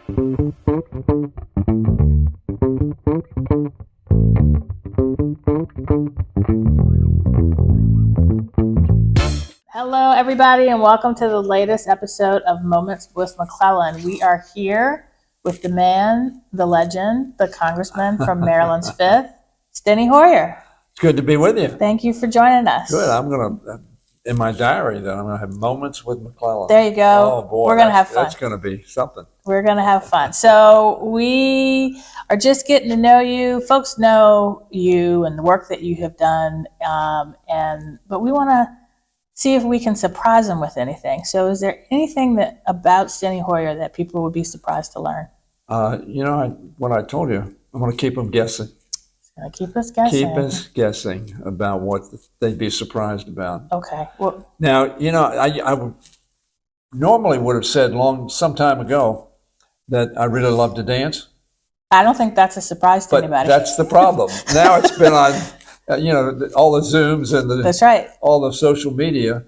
Hello, everybody, and welcome to the latest episode of Moments with McClellan. We are here with the man, the legend, the congressman from Maryland's 5th, Steny Hoyer. It's good to be with you. Thank you for joining us. Good. I'm going to, in my diary, then I'm going to have Moments with McClellan. There you go. Oh, boy. We're going to have fun. That's going to be something. We're going to have fun. So we are just getting to know you. Folks know you and the work that you have done, but we want to see if we can surprise them with anything. So is there anything that about Steny Hoyer that people would be surprised to learn? What I told you, I'm going to keep them guessing. Keep us guessing. Keep us guessing about what they'd be surprised about. Okay. Well, now, I normally would have said some time ago that I really love to dance. I don't think that's a surprise to anybody. That's the problem. Now it's been on, all the Zooms and that's right. all the social media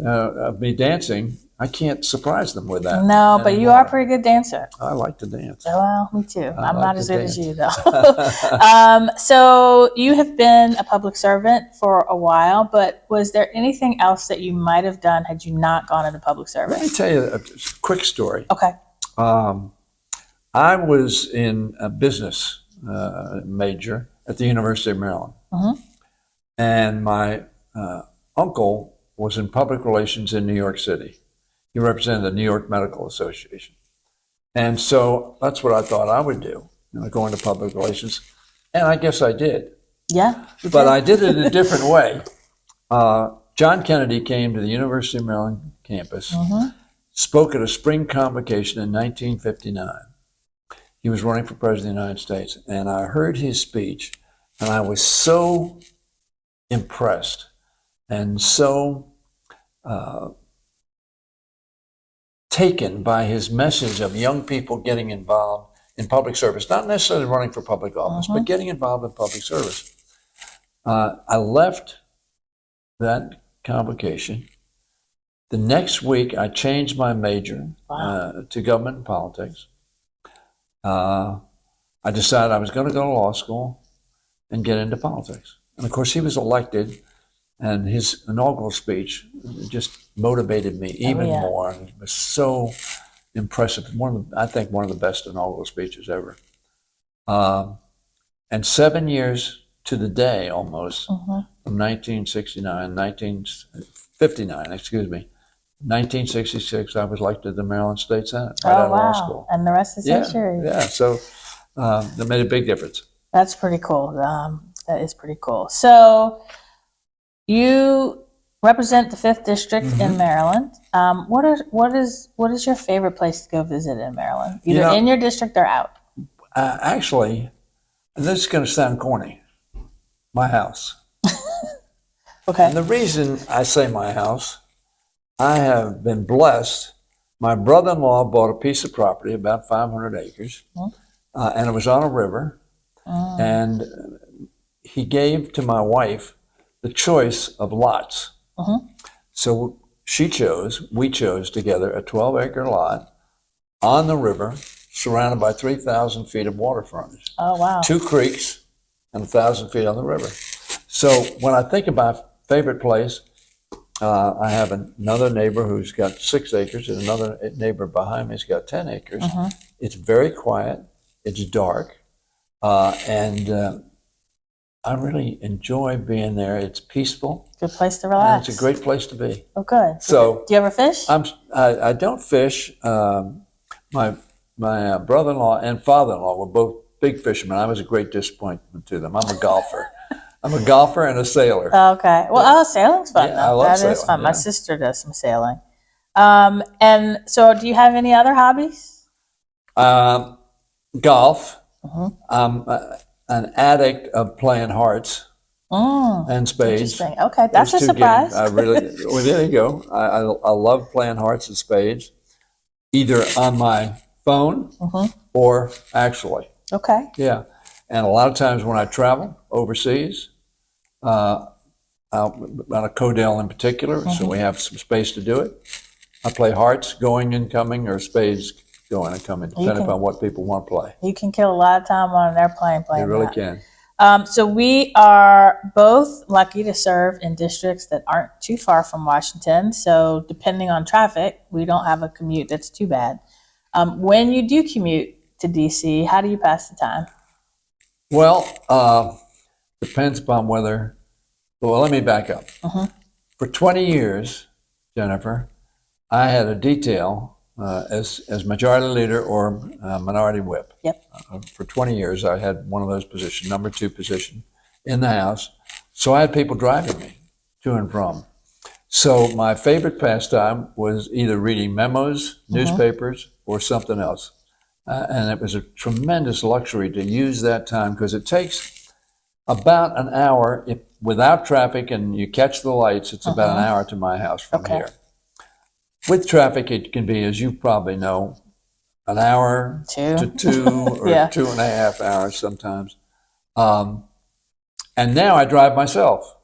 of me dancing. I can't surprise them with that. No, anymore. But you are a pretty good dancer. I like to dance. Well, me too. I'm like not as good dance. as you, though. So you have been a public servant for a while, but was there anything else that you might have done had you not gone into public service? Let me tell you a quick story. Okay. I was in a business major at the University of Maryland. Mm-hmm. And my uncle was in public relations in New York City. He represented the New York Medical Association. And so that's what I thought I would do, go into public relations. And I guess I did. Yeah. But I did it a different way. John Kennedy came to the University of Maryland campus, spoke at a spring convocation in 1959. He was running for president of the United States. And I heard his speech, and I was so impressed and so taken by his message of young people getting involved in public service, not necessarily running for public office, but getting involved in public service. I left that convocation. The next week, I changed my major to government and politics. I decided I was going to go to law school and get into politics. And of course, he was elected, and his inaugural speech just motivated me even more. It was so impressive. I think one of the best inaugural speeches ever. And 7 years to the day, almost, from 1966, I was elected to the Maryland State Senate right out of law school. And the rest is history. Yeah, so that made a big difference. That's pretty cool. That is pretty cool. So you represent the 5th District in Maryland. What is your favorite place to go visit in Maryland? Either in your district or out? Actually, and this is going to sound corny, my house. Okay. And the reason I say my house, I have been blessed. My brother-in-law bought a piece of property, about 500 acres, and it was on a river. And he gave to my wife the choice of lots. So we chose together a 12-acre lot on the river, surrounded by 3,000 feet of water frontage. Oh, wow. 2 creeks and 1,000 feet on the river. So when I think about favorite place, I have another neighbor who's got 6 acres, and another neighbor behind me has got 10 acres. It's very quiet. It's dark. And I really enjoy being there. It's peaceful. Good place to relax. And it's a great place to be. Oh, good. So, do you ever fish? I don't fish. My brother-in-law and father-in-law were both big fishermen. I was a great disappointment to them. I'm a golfer. I'm a golfer and a sailor. Okay. Well, sailing's fun. Yeah, I love sailing. That is fun. My sister does some sailing. And so do you have any other hobbies? Golf. I'm an addict of playing hearts and spades. Interesting. Okay, that's a surprise. I really. Well, there you go. I love playing hearts and spades, either on my phone or actually. Okay. Yeah, and a lot of times when I travel overseas, on a Codell in particular, so we have some space to do it. I play hearts going and coming, or spades going and coming, You depending can- upon what people want to play. You can kill a lot of time on an airplane They playing really that. can. So we are both lucky to serve in districts that aren't too far from Washington. So depending on traffic, we don't have a commute that's too bad. When you do commute to DC, how do you pass the time? Well, depends upon whether. Well, let me back up. For 20 years, Jennifer, I had a detail as majority leader or minority whip. Yep. For 20 years, I had one of those positions, number 2 position in the House. So I had people driving me to and from. So my favorite pastime was either reading memos, newspapers, or something else. And it was a tremendous luxury to use that time because it takes about an hour without traffic and you catch the lights. It's about an hour to my house from here. With traffic, it can be, as you probably know, an hour to 2 or 2.5 hours sometimes. And now I drive myself.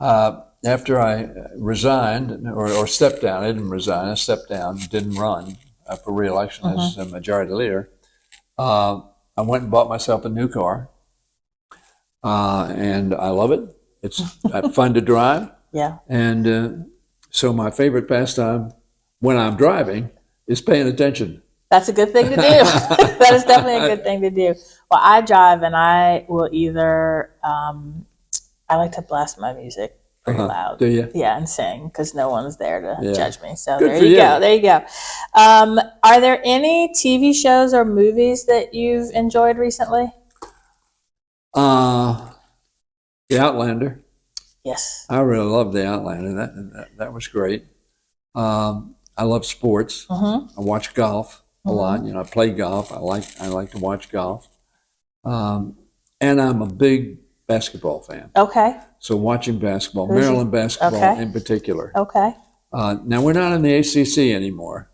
After I resigned or stepped down, I didn't resign, I stepped down, didn't run for re-election as a majority leader. I went and bought myself a new car. And I love it. It's fun to drive. Yeah. And so my favorite pastime when I'm driving is paying attention. That's a good thing to do. That is definitely a good thing to do. Well, I drive and I will either, I like to blast my music pretty loud. Do you? Yeah, and sing because no one's there to judge me. So Good there for you you. go. There you go. Are there any TV shows or movies that you've enjoyed recently? The Outlander. Yes. I really love The Outlander. That was great. I love sports. I watch golf a lot. You know, I play golf. I like to watch golf. And I'm a big basketball fan. Okay. So watching basketball, Maryland basketball in particular. Okay. Now we're not in the ACC anymore.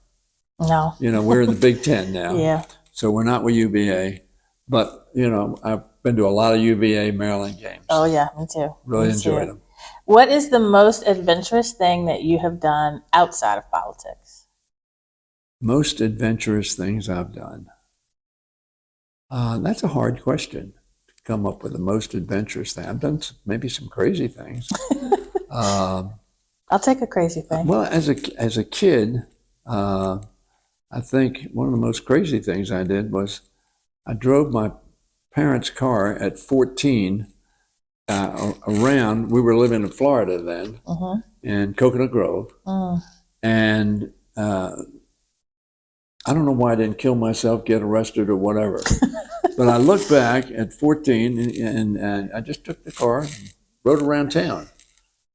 No. You know, we're in the Big Ten now. Yeah. So we're not with UVA. But, you know, I've been to a lot of UVA Maryland games. Oh, yeah, me too. Really enjoyed them. What is the most adventurous thing that you have done outside of politics? Most adventurous things I've done. That's a hard question to come up with the most adventurous thing. I've done maybe some crazy things. I'll take a crazy thing. Well, as a kid, I think one of the most crazy things I did was I drove my parents' car at 14 around. We were living in Florida then, in Coconut Grove, and I don't know why I didn't kill myself, get arrested, or whatever. But I look back at 14, and I just took the car and rode around town.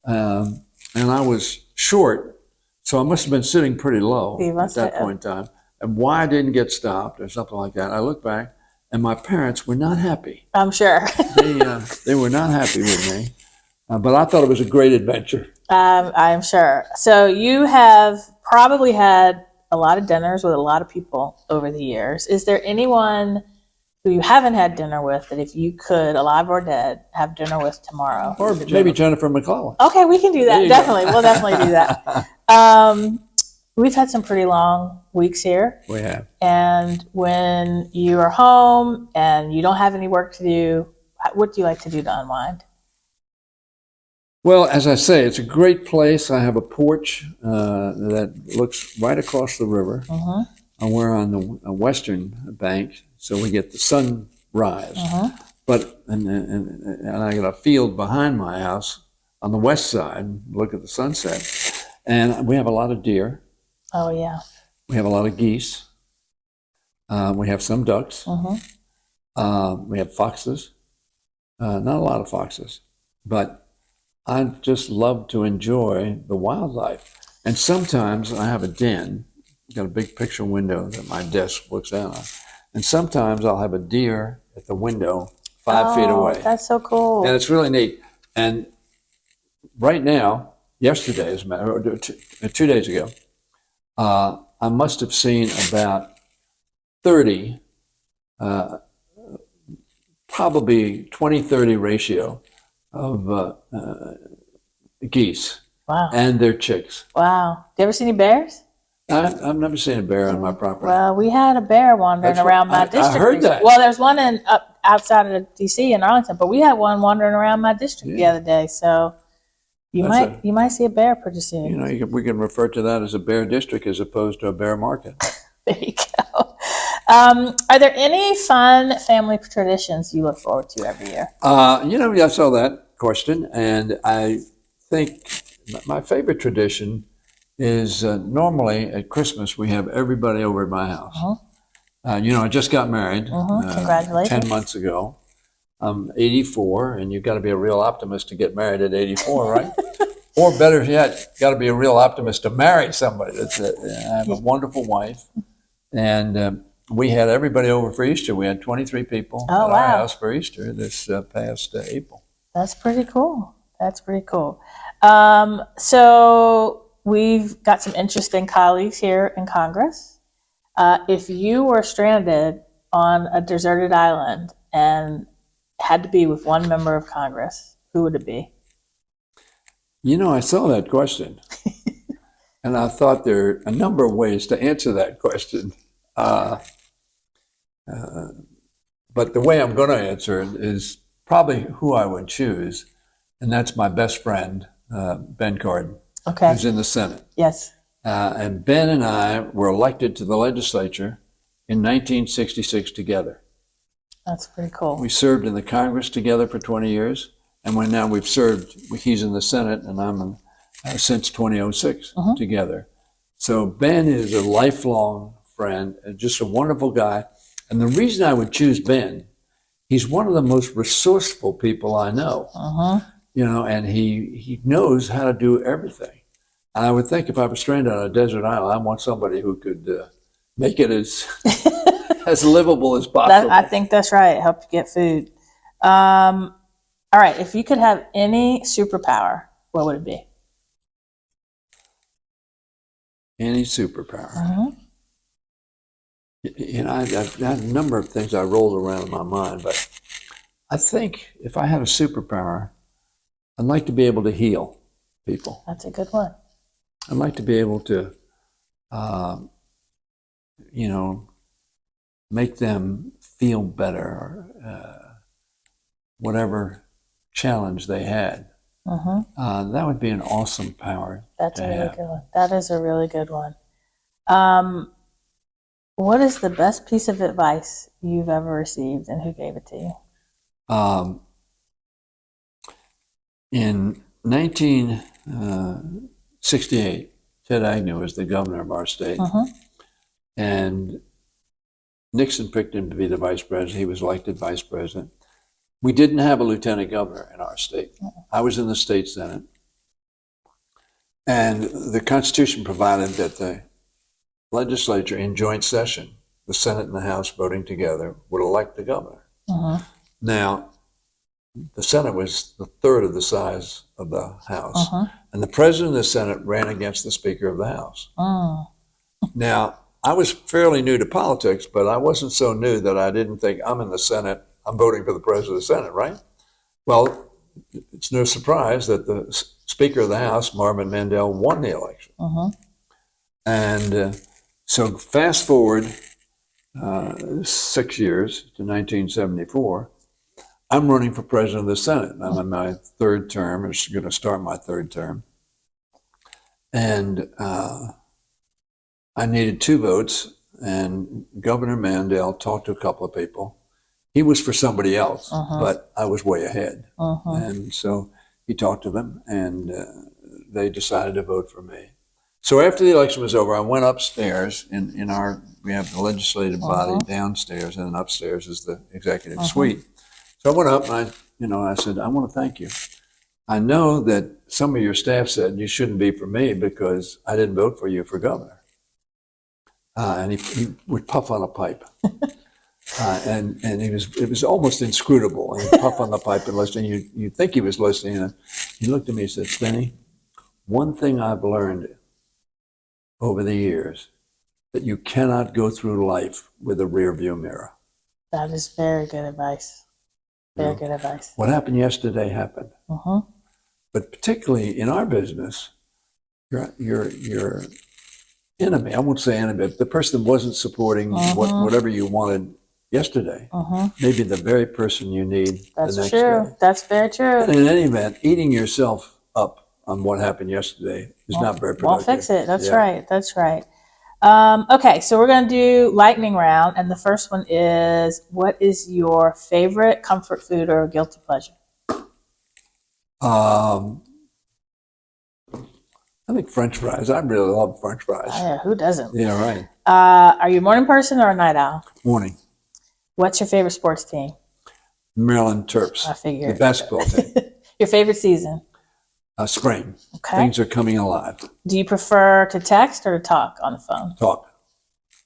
And I was short, so I must have been sitting pretty low at that point in time. And why I didn't get stopped or something like that, I look back, and my parents were not happy. I'm sure. They were not happy with me. But I thought it was a great adventure. I'm sure. So you have probably had a lot of dinners with a lot of people over the years. Is there anyone who you haven't had dinner with that if you could, alive or dead, have dinner with tomorrow? Or maybe Jennifer McClellan. Okay, we can do that. Definitely. We'll definitely do that. We've had some pretty long weeks here. We have. And when you are home and you don't have any work to do, what do you like to do to unwind? Well, as I say, it's a great place. I have a porch that looks right across the river. And we're on the western bank, so we get the sunrise. But and I got a field behind my house on the west side. Look at the sunset, and we have a lot of deer. Oh yeah. We have a lot of geese. We have some ducks. We have foxes. Not a lot of foxes, but I just love to enjoy the wildlife. And sometimes I have a den. I've got a big picture window that my desk looks out on. And sometimes I'll have a deer at the window 5 feet away. That's so cool. And it's really neat. And right now, yesterday, as a matter, or 2 days ago, I must have seen about 30, probably 20-30 ratio of geese Wow. and their chicks. Wow. Do you ever see any bears? I've never seen a bear on my property. Well, we had a bear wandering That's what- around my I district. heard that. Well, there's one up outside of DC in Arlington, but we had one wandering around my district the Yeah. other day. So you might see a bear pretty soon. We can refer to that as a bear district as opposed to a bear market. There you go. Are there any fun family traditions you look forward to every year? I saw that question, and I think my favorite tradition is normally at Christmas we have everybody over at my house. I just got married Congratulations. 10 months ago. I'm 84, and you've got to be a real optimist to get married at 84, right? Or better yet, got to be a real optimist to marry somebody. I have a wonderful wife, and we had everybody over for Easter. We had 23 people at our house for Easter this past April. That's pretty cool. So we've got some interesting colleagues here in Congress. If you were stranded on a deserted island and had to be with one member of Congress, who would it be? I saw that question, and I thought there are a number of ways to answer that question. But the way I'm going to answer it is probably who I would choose, and that's my best friend, Ben Cardin, who's in the Senate. Yes. And Ben and I were elected to the legislature in 1966 together. That's pretty cool. We served in the Congress together for 20 years, and we've served, he's in the Senate, and I'm since 2006 together. So Ben is a lifelong friend, and just a wonderful guy. And the reason I would choose Ben, he's one of the most resourceful people I know. And he knows how to do everything. And I would think if I was stranded on a desert island, I want somebody who could make it as as livable as possible. I think that's right. Help you get food. All right. If you could have any superpower, what would it be? Any superpower. I've had a number of things I rolled around in my mind, but I think if I had a superpower, I'd like to be able to heal people. That's a good one. I'd like to be able to, make them feel better, or whatever challenge they had. That would be an awesome power. That's a really good one. That is a really good one. What is the best piece of advice you've ever received, and who gave it to you? In 1968, Ted Agnew was the governor of our state, and Nixon picked him to be the vice president. He was elected vice president. We didn't have a lieutenant governor in our state. I was in the state Senate, and the Constitution provided that the legislature in joint session, the Senate and the House voting together, would elect the governor. Now, the Senate was a third of the size of the House, and the president of the Senate ran against the Speaker of the House. Now, I was fairly new to politics, but I wasn't so new that I didn't think, I'm in the Senate, I'm voting for the president of the Senate, right? Well, it's no surprise that the Speaker of the House, Marvin Mandel, won the election. And so fast forward 6 years to 1974, I'm running for president of the Senate. I'm in my third term, or going to start my third term. And I needed 2 votes, and Governor Mandel talked to a couple of people. He was for somebody else, but I was way ahead. And so he talked to them, and they decided to vote for me. So after the election was over, I went upstairs we have the legislative body downstairs, and then upstairs is the executive suite. So I went up and I said, I want to thank you. I know that some of your staff said you shouldn't be for me because I didn't vote for you for governor. And he would puff on a pipe. And it was almost inscrutable. And he'd puff on the pipe and listen. You'd think he was listening. And he looked at me and said, Steny, one thing I've learned over the years, that you cannot go through life with a rear view mirror. That is very good advice. Very good advice. What happened yesterday happened. But particularly in our business, your enemy. I won't say enemy, but the person that wasn't supporting whatever you wanted yesterday, maybe the very person you need That's the next true. day. That's very true. And in any event, eating yourself up on what happened yesterday is not very productive. Won't fix it. That's Yeah. right. That's right. Okay, so we're going to do lightning round. And the first one is, what is your favorite comfort food or guilty pleasure? I think French fries. I really love French fries. Who doesn't? Yeah, right. Are you a morning person or a night owl? Morning. What's your favorite sports team? Maryland Terps. I figured. The basketball team. Your favorite season? Spring. Okay. Things are coming alive. Do you prefer to text or to talk on the phone? Talk.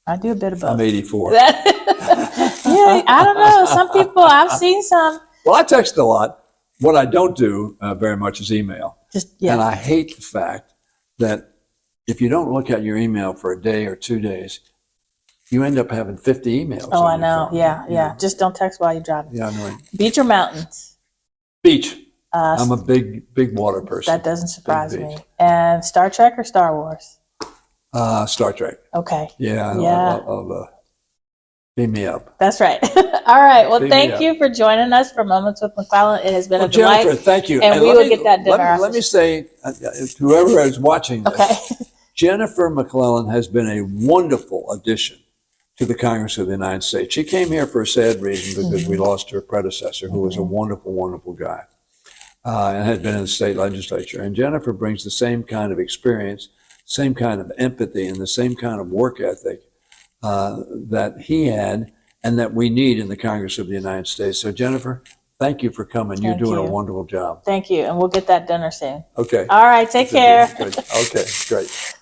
I do a bit of both. I'm 84. Yeah, I don't know. Some people, I've seen some. Well, I text a lot. What I don't do very much is email. And I hate the fact that if you don't look at your email for a day or 2 days, you end up having 50 emails. Oh, I on your know. phone. Yeah. Just don't text while you're driving. Yeah, I know. Beach or mountains? Beach. I'm a big water person. That doesn't surprise me. And Star Trek or Star Wars? Star Trek. Okay. Yeah. Beam me up. That's right. All right. Well, Beam me thank up. you for joining us for Moments with McClellan. It has been a Jennifer, delight. thank you. And we will get that dinner. Let me say, whoever is watching this, Okay. Jennifer McClellan has been a wonderful addition to the Congress of the United States. She came here for a sad reason because we lost her predecessor, who was a wonderful, wonderful guy, and had been in the state legislature. And Jennifer brings the same kind of experience, same kind of empathy, and the same kind of work ethic that he had and that we need in the Congress of the United States. So Jennifer, thank you for coming. You're doing a wonderful job. Thank you. And we'll get that dinner soon. Okay. All right. Take care. Okay, great.